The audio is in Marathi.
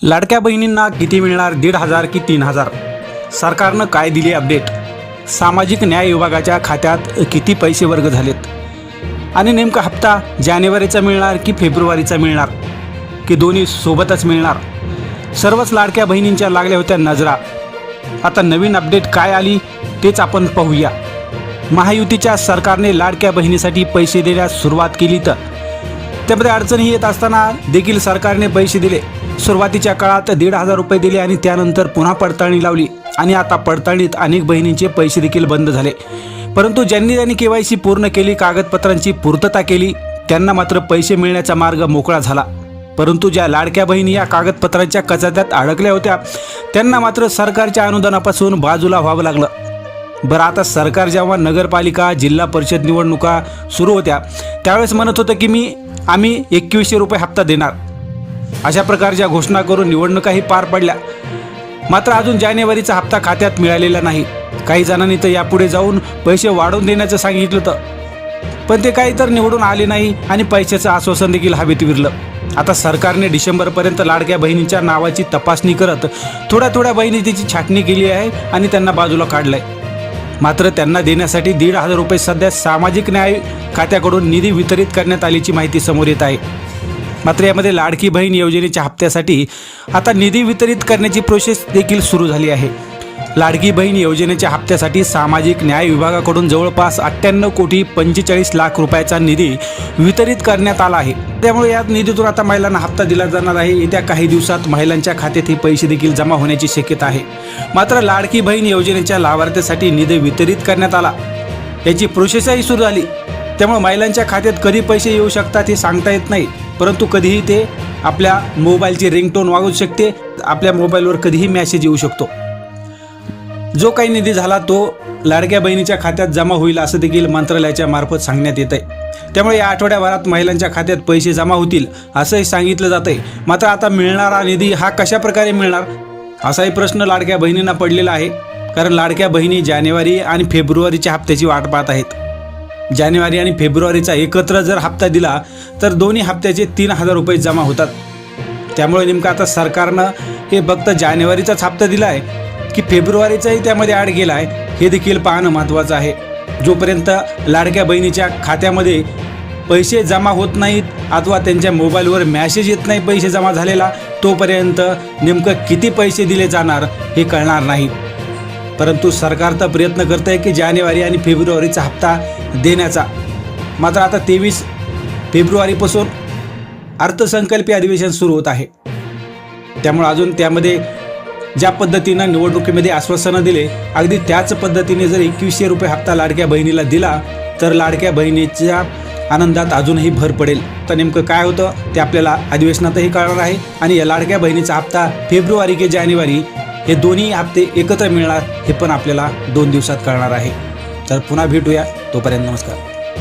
लाडक्या बहिणींना किती मिळणार? 1,500 की 3,000? सरकारनं काय दिले अपडेट? सामाजिक न्याय विभागाच्या खात्यात किती पैसे वर्ग झालेत? आणि नेमका हप्ता जानेवारीचा मिळणार की फेब्रुवारीचा मिळणार की दोन्ही सोबतच मिळणार? सर्वच लाडक्या बहिणींच्या लागल्या होत्या नजरा. आता नवीन अपडेट काय आली तेच आपण पाहूया. महायुतीच्या सरकारने लाडक्या बहिणीसाठी पैसे देण्यास सुरुवात केली, तर त्यामध्ये अडचणी येत असताना देखील सरकारने पैसे दिले. सुरुवातीच्या काळात 1,500 रुपये दिले आणि त्यानंतर पुन्हा पडताळणी लावली आणि आता पडताळणीत अनेक बहिणींचे पैसे देखील बंद झाले. परंतु ज्यांनी KYC पूर्ण केली, कागदपत्रांची पूर्तता केली, त्यांना मात्र पैसे मिळण्याचा मार्ग मोकळा झाला. परंतु ज्या लाडक्या बहिणी या कागदपत्रांच्या कचाट्यात अडकल्या होत्या त्यांना मात्र सरकारच्या अनुदानापासून बाजूला व्हावं लागलं. बरं, आता सरकार जेव्हा नगरपालिका जिल्हा परिषद निवडणुका सुरू होत्या त्यावेळेस म्हणत होतं की आम्ही 2100 रुपये हप्ता देणार, अशा प्रकारच्या घोषणा करून निवडणुकाही पार पडल्या. मात्र अजून जानेवारीचा हप्ता खात्यात मिळालेला नाही. काही जणांनी तर यापुढे जाऊन पैसे वाढवून देण्याचं सांगितलं होतं, पण ते काही तर निवडून आले नाही आणि पैशाचं आश्वासन देखील हवेत विरलं. आता सरकारने डिसेंबरपर्यंत लाडक्या बहिणींच्या नावाची तपासणी करत थोड्या बहिणी त्याची छाटणी केली आहे आणि त्यांना बाजूला काढलंय. मात्र त्यांना देण्यासाठी 1,500 रुपये सध्या सामाजिक न्याय खात्याकडून निधी वितरित करण्यात आल्याची माहिती समोर येत आहे. मात्र यामध्ये लाडकी बहीण योजनेच्या हप्त्यासाठी आता निधी वितरित करण्याची प्रोसेस देखील सुरू झाली आहे. लाडकी बहीण योजनेच्या हप्त्यासाठी सामाजिक न्याय विभागाकडून जवळपास 98,45,00,000 रुपयाचा निधी वितरित करण्यात आला आहे. त्यामुळे या निधीतून आता महिलांना हप्ता दिला जाणार आहे. येत्या काही दिवसात महिलांच्या खात्यात हे पैसे देखील जमा होण्याची शक्यता आहे. मात्र लाडकी बहीण योजनेच्या लाभार्थ्यासाठी निधी वितरित करण्यात आला, याची प्रोसेसही सुरू झाली. त्यामुळे महिलांच्या खात्यात कधी पैसे येऊ शकतात हे सांगता येत नाही. परंतु कधीही ते आपल्या मोबाईलची रिंगटोन वाजू शकते, आपल्या मोबाईलवर कधीही मेसेज येऊ शकतो. जो काही निधी झाला तो लाडक्या बहिणीच्या खात्यात जमा होईल असं देखील मंत्रालयाच्या मार्फत सांगण्यात येत आहे. त्यामुळे या आठवड्याभरात महिलांच्या खात्यात पैसे जमा होतील असंही सांगितलं जात आहे. मात्र आता मिळणारा निधी हा कशा प्रकारे मिळणार असाही प्रश्न लाडक्या बहिणींना पडलेला आहे. कारण लाडक्या बहिणी जानेवारी आणि फेब्रुवारीच्या हप्त्याची वाट पाहत आहेत. जानेवारी आणि फेब्रुवारीचा एकत्र जर हप्ता दिला तर दोन्ही हप्त्याचे 3,000 रुपये जमा होतात. त्यामुळे नेमकं आता सरकारनं हे फक्त जानेवारीचाच हप्ता दिला आहे की फेब्रुवारीचाही त्यामध्ये ॲड केला आहे हे देखील पाहणं महत्त्वाचं आहे. जोपर्यंत लाडक्या बहिणीच्या खात्यामध्ये पैसे जमा होत नाहीत अथवा त्यांच्या मोबाईलवर मॅसेज येत नाही पैसे जमा झालेला, तोपर्यंत नेमकं किती पैसे दिले जाणार हे कळणार नाही. परंतु सरकार तर प्रयत्न करत आहे की जानेवारी आणि फेब्रुवारीचा हप्ता देण्याचा. मात्र आता 23 फेब्रुवारीपासून अर्थसंकल्पीय अधिवेशन सुरू होत आहे. त्यामुळे अजून त्यामध्ये ज्या पद्धतीनं निवडणुकीमध्ये आश्वासनं दिले अगदी त्याच पद्धतीने जर 2100 रुपये हप्ता लाडक्या बहिणीला दिला तर लाडक्या बहिणीच्या आनंदात अजूनही भर पडेल. तर नेमकं काय होतं ते आपल्याला अधिवेशनातही कळणार आहे आणि या लाडक्या बहिणीचा हप्ता फेब्रुवारी की जानेवारी हे दोन्ही हप्ते एकत्र मिळणार हे पण आपल्याला 2 दिवसात कळणार आहे. तर पुन्हा भेटूया, तोपर्यंत नमस्कार.